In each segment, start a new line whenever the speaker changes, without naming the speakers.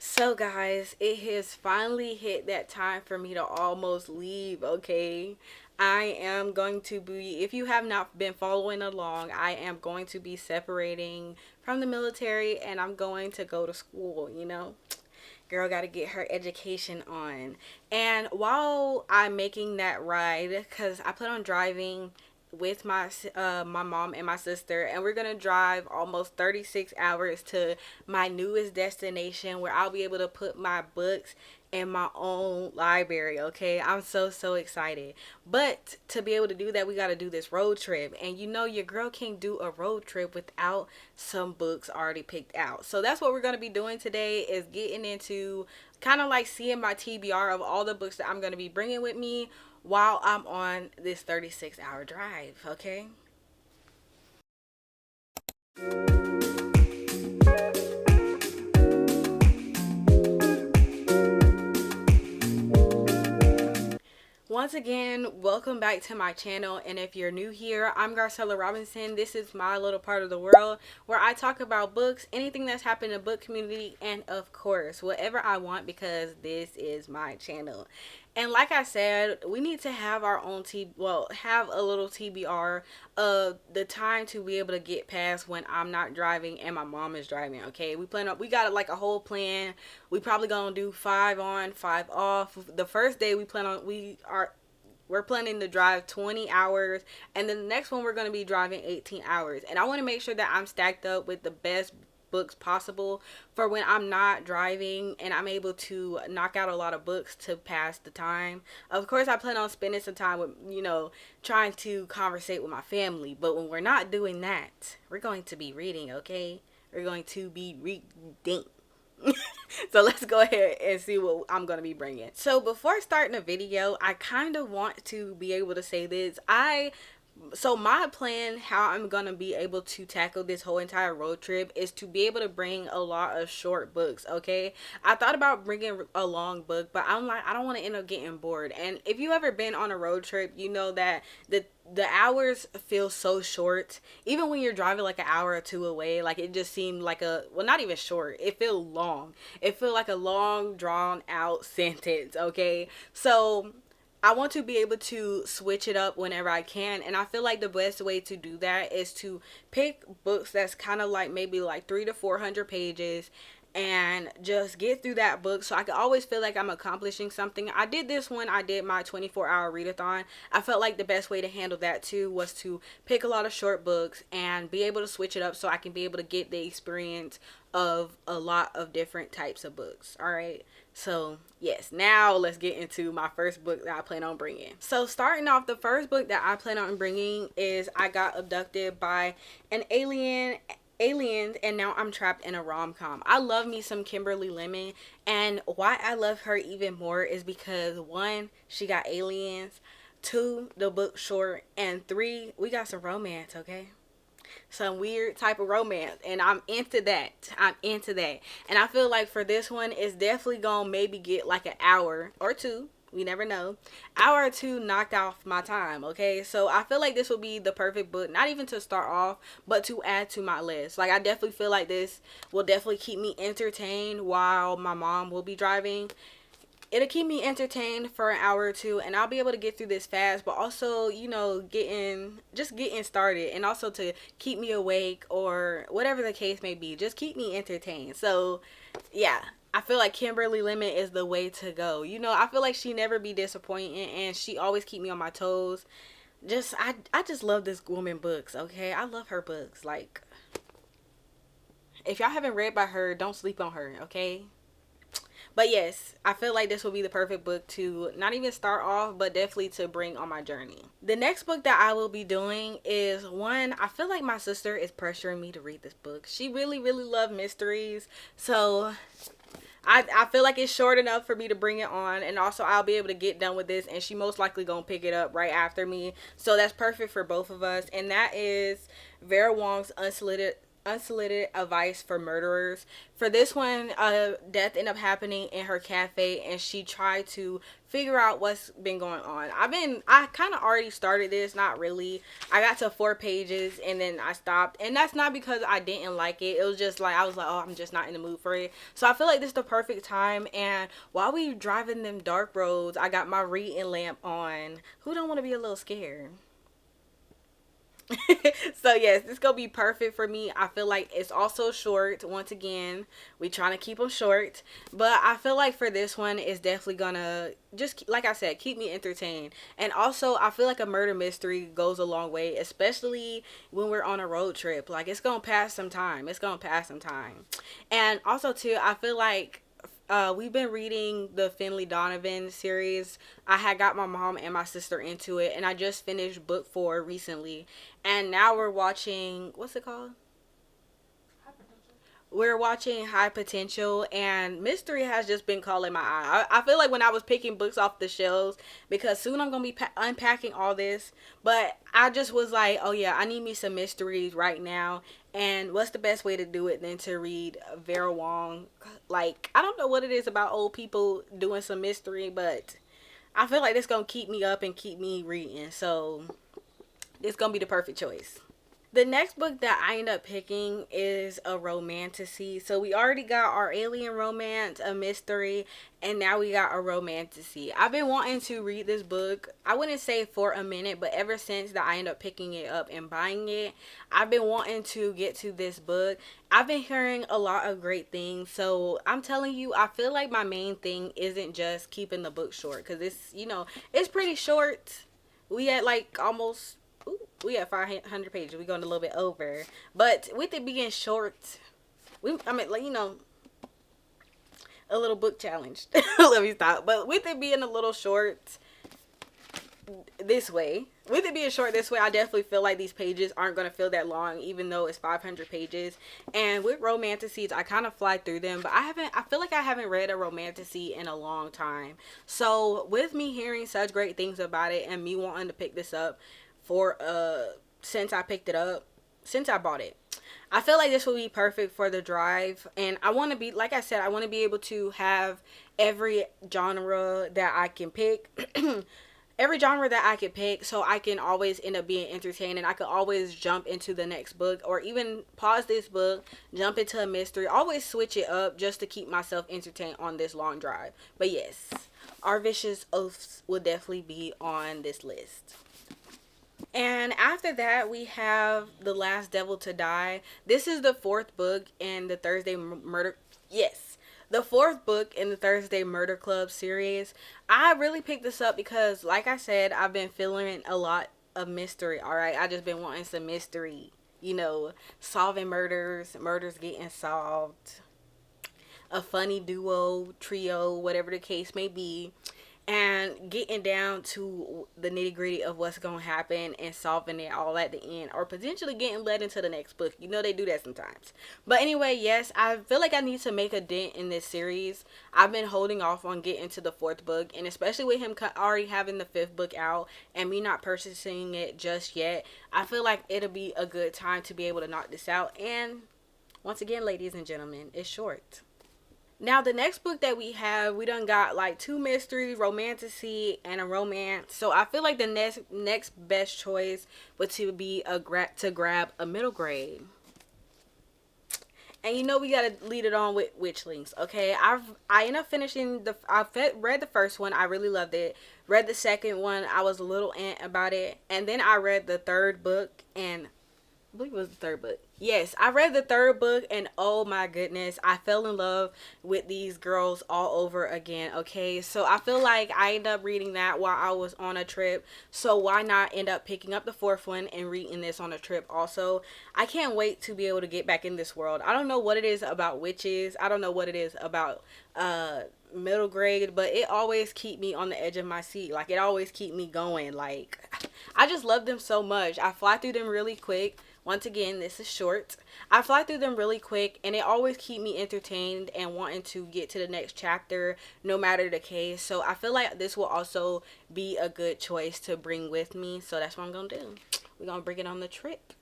So guys, it has finally hit that time for me to almost leave, okay? I am going to be, if you have not been following along, I am going to be separating from the military and I'm going to go to school. Girl got to get her education on. And while I'm making that ride, cuz I plan on driving with my mom and my sister, and we're gonna drive almost 36 hours to my newest destination where I'll be able to put my books in my own library. Okay, I'm so excited. But to be able to do that, we got to do this road trip, and your girl can't do a road trip without some books already picked out. So that's what we're gonna be doing today, is getting into kind of like seeing my TBR of all the books that I'm gonna be bringing with me while I'm on this 36-hour drive, okay? Once again, welcome back to my channel, and if you're new here, I'm Garcella Robinson. This is my little part of the world where I talk about books, anything that's happened in the book community, and of course, whatever I want, because this is my channel. And like I said, we need to have our own have a little TBR of the time to be able to get past when I'm not driving and my mom is driving. Okay, we got like a whole plan. We probably gonna do 5 on, 5 off. The first day we're planning to drive 20 hours, and then the next one we're going to be driving 18 hours. And I want to make sure that I'm stacked up with the best books possible for when I'm not driving, and I'm able to knock out a lot of books to pass the time. Of course, I plan on spending some time with, trying to conversate with my family. But when we're not doing that, we're going to be reading, okay? We're going to be reading. So let's go ahead and see what I'm going to be bringing. So before starting the video, I kind of want to be able to say this. So my plan, how I'm going to be able to tackle this whole entire road trip, is to be able to bring a lot of short books, okay? I thought about bringing a long book, but I'm like, I don't want to end up getting bored. And if you ever been on a road trip, you know that the hours feel so short. Even when you're driving like an hour or two away, like it just seemed like not even short. It feel long. It feel like a long drawn out sentence, okay? So I want to be able to switch it up whenever I can, and I feel like the best way to do that is to pick books that's kind of like maybe like 300 to 400 pages, and just get through that book so I can always feel like I'm accomplishing something. I did this when I did my 24-hour readathon. I felt like the best way to handle that too was to pick a lot of short books and be able to switch it up so I can be able to get the experience of a lot of different types of books. All right, so yes, now let's get into my first book that I plan on bringing. So starting off, the first book that I plan on bringing is I Got Abducted by an Aliens, and Now I'm Trapped in a Rom-Com. I love me some Kimberly Lemon, and why I love her even more is because, one, she got aliens, two, the book short, and three, we got some romance, okay? Some weird type of romance, and I'm into that. And I feel like for this one, it's definitely gonna maybe get like an hour or two, we never know, hour or two knocked off my time. Okay, so I feel like this will be the perfect book, not even to start off, but to add to my list. Like, I definitely feel like this will definitely keep me entertained while my mom will be driving. It'll keep me entertained for an hour or two, and I'll be able to get through this fast, but also, getting started, and also to keep me awake or whatever the case may be, just keep me entertained. So yeah, I feel like Kimberly Lemon is the way to go. I feel like she never be disappointing, and she always keep me on my toes. I just love this woman books, okay? I love her books. Like, if y'all haven't read by her, don't sleep on her, okay? But yes, I feel like this will be the perfect book to not even start off, but definitely to bring on my journey. The next book that I will be doing is one, I feel like my sister is pressuring me to read this book. She really loves mysteries. So I feel like it's short enough for me to bring it on, and also I'll be able to get done with this, and she most likely gonna pick it up right after me. So that's perfect for both of us. And that is Vera Wong's unsolicited advice for murderers. For this one, death ended up happening in her cafe, and she tried to figure out what's been going on. I kind of already started this, not really. I got to 4 pages and then I stopped, and that's not because I didn't like it. It was just like I was like, oh, I'm just not in the mood for it. So I feel like this is the perfect time. And while we driving them dark roads, I got my reading lamp on. Who don't want to be a little scared? So yes, this gonna be perfect for me. I feel like it's also short. Once again, we trying to keep them short, but I feel like for this one, it's definitely gonna just like I said, keep me entertained. And also, I feel like a murder mystery goes a long way, especially when we're on a road trip. Like it's gonna pass some time. It's gonna pass some time. And also too, I feel like we've been reading the Finley Donovan series. I had got my mom and my sister into it, and I just finished book 4 recently. And now we're watching, what's it called? We're watching High Potential, and mystery has just been calling my eye. I feel like when I was picking books off the shelves, because soon I'm going to be unpacking all this, but I just was like, oh yeah, I need me some mysteries right now. And what's the best way to do it than to read Vera Wong? Like, I don't know what it is about old people doing some mystery, but I feel like it's going to keep me up and keep me reading. So it's going to be the perfect choice. The next book that I end up picking is a romantasy. So we already got our alien romance, a mystery, and now we got a romantasy. I've been wanting to read this book. I wouldn't say for a minute, but ever since that I end up picking it up and buying it, I've been wanting to get to this book. I've been hearing a lot of great things. So I'm telling you, I feel like my main thing isn't just keeping the book short, because it's, it's pretty short. We had like almost, we have 500 pages. We're going a little bit over, but with it being short, like a little book challenge. Let me stop. But with it being a little short this way, I definitely feel like these pages aren't going to feel that long, even though it's 500 pages. And with romantasies, I kind of fly through them, but I feel like I haven't read a romantasy in a long time. So with me hearing such great things about it and me wanting to pick this up for since I picked it up, since I bought it, I feel like this will be perfect for the drive. And I want to be, like I said, I want to be able to have every genre that I can pick. Every genre that I could pick, so I can always end up being entertained, and I could always jump into the next book, or even pause this book, jump into a mystery, always switch it up just to keep myself entertained on this long drive. But yes, Our Vicious Oaths will definitely be on this list. And after that, we have The Last Devil to Die. This is the 4th book in the Thursday Murder. Yes, the 4th book in the Thursday Murder Club series. I really picked this up because, like I said, I've been feeling a lot of mystery. All right, I just been wanting some mystery. Solving murders getting solved. A funny duo, trio, whatever the case may be, and getting down to the nitty gritty of what's going to happen and solving it all at the end, or potentially getting led into the next book. They do that sometimes. But anyway, yes, I feel like I need to make a dent in this series. I've been holding off on getting to the 4th book, and especially with him already having the 5th book out and me not purchasing it just yet, I feel like it'll be a good time to be able to knock this out. And once again, ladies and gentlemen, it's short. Now, the next book that we have, we done got like 2 mysteries, romantasy, and a romance. So I feel like the next best choice would to be to grab a middle grade. And we gotta lead it on with Witchlings. Okay, I ended up finishing I read the first one. I really loved it. Read the second one. I was a little about it, and then I read the 3rd book, and I believe it was the 3rd book. Yes, I read the 3rd book, and oh my goodness, I fell in love with these girls all over again. Okay, so I feel like I ended up reading that while I was on a trip. So why not end up picking up the 4th one and reading this on a trip also? I can't wait to be able to get back in this world. I don't know what it is about witches. I don't know what it is about middle grade, but it always keep me on the edge of my seat. Like, it always keep me going. Like, I just love them so much. I fly through them really quick. Once again, this is short. I fly through them really quick, and it always keep me entertained and wanting to get to the next chapter, no matter the case. So I feel like this will also be a good choice to bring with me. So that's what I'm going to do. We're going to bring it on the trip.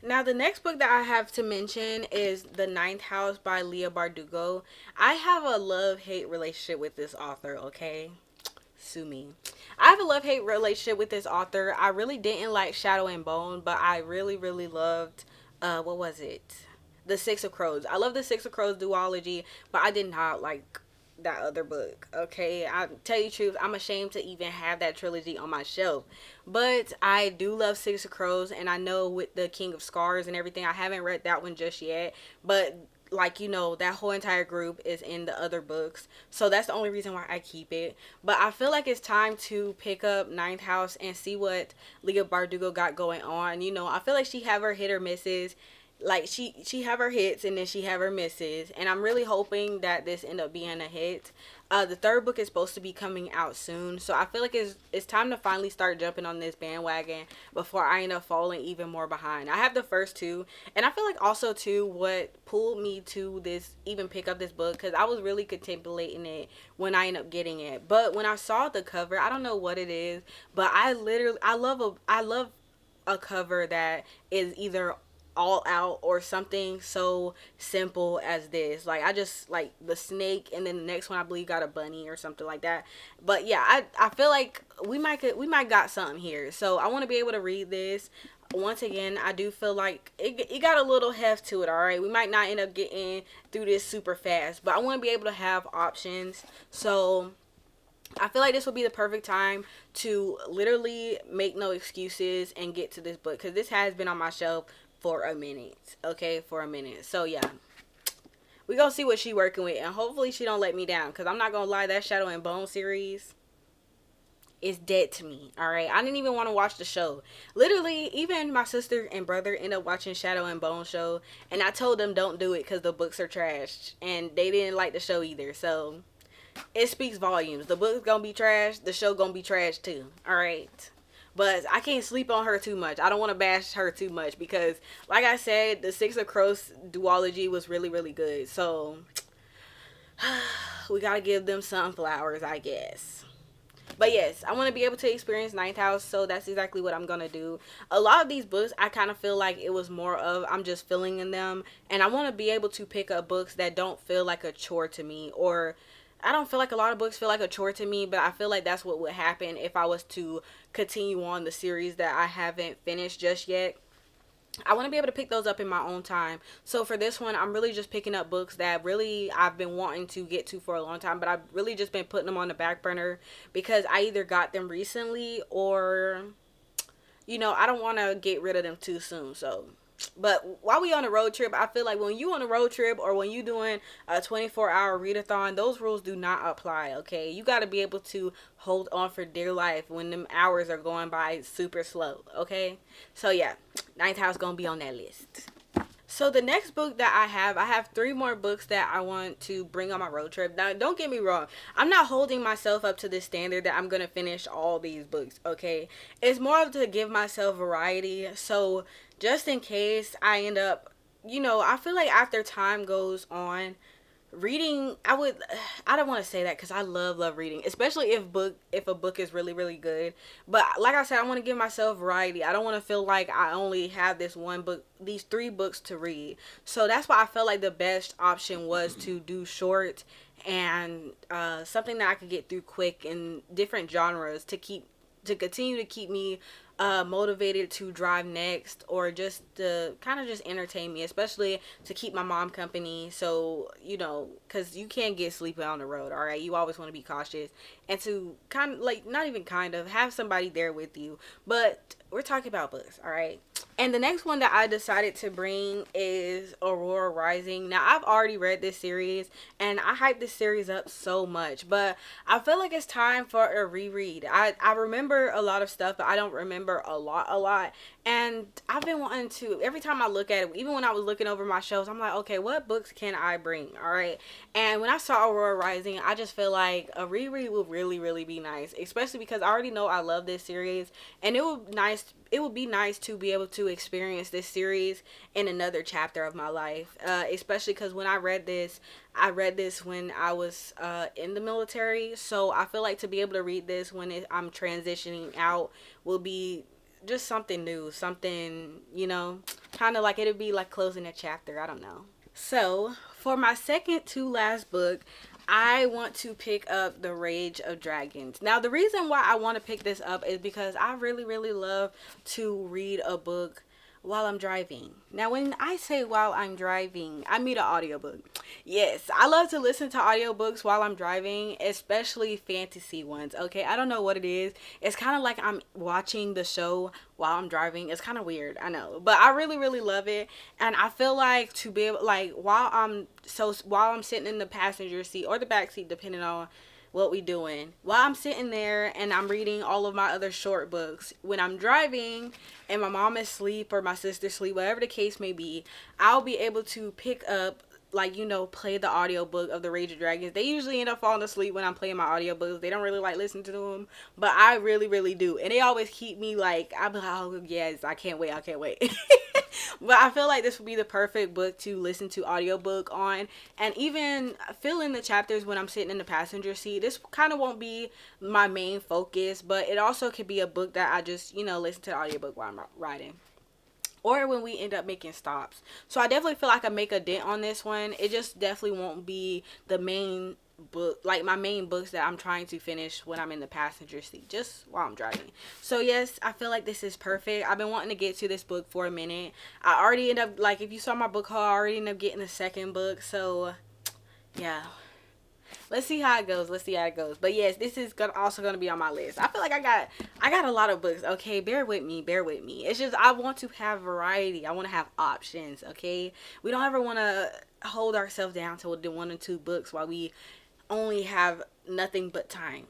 Now, the next book that I have to mention is The Ninth House by Leah Bardugo. I have a love-hate relationship with this author, okay? Sue me. I have a love-hate relationship with this author. I really didn't like Shadow and Bone, but I really, really loved, what was it? The Six of Crows. I love the Six of Crows duology, but I did not like that other book. Okay, I tell you the truth, I'm ashamed to even have that trilogy on my shelf. But I do love Six of Crows, and I know with the King of Scars and everything, I haven't read that one just yet. But like, you know, that whole entire group is in the other books, so that's the only reason why I keep it. But I feel like it's time to pick up Ninth House and see what Leah Bardugo got going on. You know, I feel like she have her hit or misses. Like, she have her hits and then she have her misses, and I'm really hoping that this end up being a hit. The third book is supposed to be coming out soon, so I feel like it's time to finally start jumping on this bandwagon before I end up falling even more behind. I have the first two, and I feel like also too what pulled me to this, even pick up this book, because I was really contemplating it when I end up getting it. But when I saw the cover, I don't know what it is, but I love a cover that is either all out or something so simple as this. Like, I just like the snake, and then the next one I believe got a bunny or something like that. But yeah, I feel like we might got something here, so I want to be able to read this. Once again, I do feel like it got a little heft to it. All right, we might not end up getting through this super fast, but I want to be able to have options. So I feel like this would be the perfect time to literally make no excuses and get to this book, because this has been on my shelf for a minute. Okay, for a minute. So yeah, we gonna see what she working with, and hopefully she don't let me down, because I'm not gonna lie, that Shadow and Bone series is dead to me. All right, I didn't even want to watch the show. Literally, even my sister and brother ended up watching Shadow and Bone show, and I told them don't do it because the books are trash, and they didn't like the show either. So it speaks volumes. The book's gonna be trash, the show gonna be trash too. All right, but I can't sleep on her too much. I don't want to bash her too much, because like I said, the Six of Crows duology was really, really good. So we gotta give them sunflowers, I guess. But yes, I want to be able to experience Ninth House, so that's exactly what I'm gonna do. A lot of these books, I kind of feel like it was more of I'm just filling in them, and I want to be able to pick up books that don't feel like a chore to me, or I don't feel like a lot of books feel like a chore to me, but I feel like that's what would happen if I was to continue on the series that I haven't finished just yet. I want to be able to pick those up in my own time. So for this one, I'm really just picking up books that really I've been wanting to get to for a long time, but I've really just been putting them on the back burner because I either got them recently, or you know, I don't want to get rid of them too soon. So, but while we on a road trip, I feel like when you on a road trip or when you doing a 24-hour readathon, those rules do not apply. Okay, you got to be able to hold on for dear life when them hours are going by super slow. Okay, so yeah, Ninth House gonna be on that list. So the next book that I have three more books that I want to bring on my road trip. Now, don't get me wrong. I'm not holding myself up to this standard that I'm going to finish all these books, okay? It's more of to give myself variety. So just in case I end up, you know, I feel like after time goes on, reading, I don't want to say that because I love reading, especially if a book is really, really good. But like I said, I want to give myself variety. I don't want to feel like I only have this one book, these three books to read. So that's why I felt like the best option was to do short and something that I could get through quick in different genres to continue to keep me motivated to drive next, or just to kind of just entertain me, especially to keep my mom company. So, you know, because you can't get sleepy on the road, all right? You always want to be cautious, and to kind of like, not even kind of, have somebody there with you. But we're talking about books, all right? And the next one that I decided to bring is Aurora Rising. Now, I've already read this series, and I hyped this series up so much, but I feel like it's time for a reread. I remember a lot of stuff, but I don't remember a lot. And I've been wanting to, every time I look at it, even when I was looking over my shelves, I'm like, okay, what books can I bring? All right. And when I saw Aurora Rising, I just feel like a reread would really, really be nice, especially because I already know I love this series, and it would be nice to be able to experience this series in another chapter of my life, especially because when I read this when I was in the military. So I feel like to be able to read this when I'm transitioning out will be just something new, something, you know, kind of like it'd be like closing a chapter. I don't know. So for my second to last book, I want to pick up The Rage of Dragons. Now, the reason why I want to pick this up is because I really, really love to read a book while I'm driving. Now, when I say while I'm driving, I mean an audiobook. Yes, I love to listen to audiobooks while I'm driving, especially fantasy ones. Okay, I don't know what it is. It's kind of like I'm watching the show while I'm driving. It's kind of weird, I know, but I really, really love it. And I feel like to be able, like, while I'm sitting in the passenger seat or the back seat, depending on what we doing, while I'm sitting there and I'm reading all of my other short books, when I'm driving and my mom is asleep or my sister's asleep, whatever the case may be, I'll be able to pick up, like, you know, play the audiobook of The Rage of Dragons. They usually end up falling asleep when I'm playing my audiobooks. They don't really like listening to them, but I really, really do. And they always keep me like, I'm like, oh yes, I can't wait. But I feel like this would be the perfect book to listen to audiobook on, and even fill in the chapters when I'm sitting in the passenger seat. This kind of won't be my main focus, but it also could be a book that I just, you know, listen to the audiobook while I'm riding, or when we end up making stops. So I definitely feel like I make a dent on this one. It just definitely won't be the main book, like my main books that I'm trying to finish when I'm in the passenger seat, just while I'm driving. So yes, I feel like this is perfect. I've been wanting to get to this book for a minute. I already end up, like, if you saw my book haul, I already end up getting the second book. So yeah, let's see how it goes. But yes, this is also gonna be on my list. I feel like I got a lot of books. Okay, bear with me. It's just I want to have variety. I want to have options. Okay, we don't ever want to hold ourselves down to the one or two books while we only have nothing but time.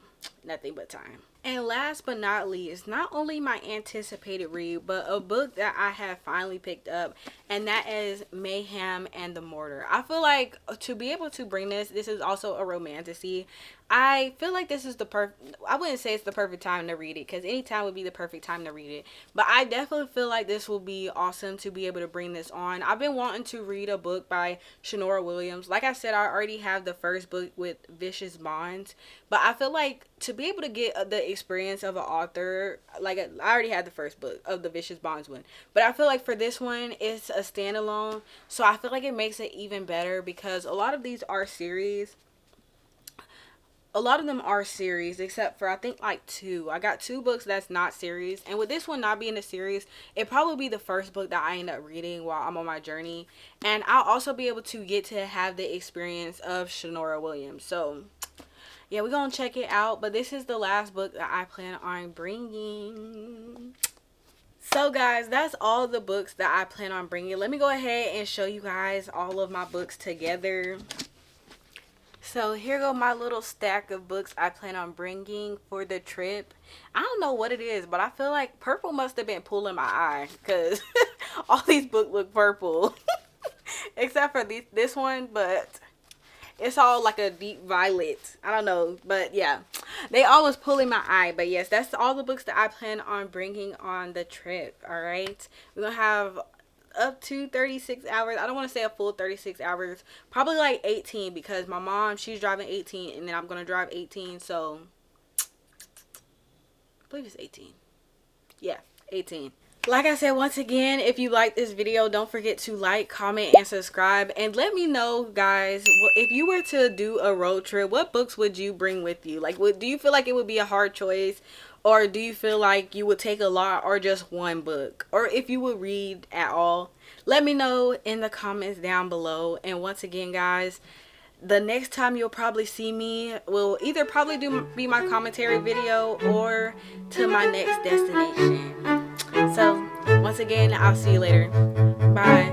And last but not least, not only my anticipated read, but a book that I have finally picked up, and that is Mayhem and the Mortar. I feel like to be able to bring this is also a romantasy. I feel like this is I wouldn't say it's the perfect time to read it, because any time would be the perfect time to read it. But I definitely feel like this will be awesome to be able to bring this on. I've been wanting to read a book by Shanora Williams. Like I said, I already have the first book with Vicious Bonds. But I feel like to be able to get the experience of an author, like I already had the first book of the Vicious Bonds one. But I feel like for this one, it's a standalone. So I feel like it makes it even better, because a lot of these are series. A lot of them are series, except for I think like two. I got two books that's not series, and with this one not being a series, it probably be the first book that I end up reading while I'm on my journey, and I'll also be able to get to have the experience of Shanora Williams. So yeah, we're gonna check it out. But this is the last book that I plan on bringing. So guys, that's all the books that I plan on bringing. Let me go ahead and show you guys all of my books together. So here go my little stack of books I plan on bringing for the trip. I don't know what it is, but I feel like purple must have been pulling my eye, because all these books look purple. Except for this one, but it's all like a deep violet. I don't know, but yeah, they always pulling my eye. But yes, that's all the books that I plan on bringing on the trip. All right, we're gonna have up to 36 hours. I don't want to say a full 36 hours, probably like 18, because my mom, she's driving 18, and then I'm gonna drive 18, so I believe it's 18. Yeah, 18. Like I said, once again, if you like this video, don't forget to like, comment, and subscribe. And let me know, guys, if you were to do a road trip, what books would you bring with you? Like, do you feel like it would be a hard choice? Or do you feel like you would take a lot, or just one book? Or if you would read at all? Let me know in the comments down below. And once again, guys, the next time you'll probably see me will either probably be my commentary video, or to my next destination. So once again, I'll see you later. Bye.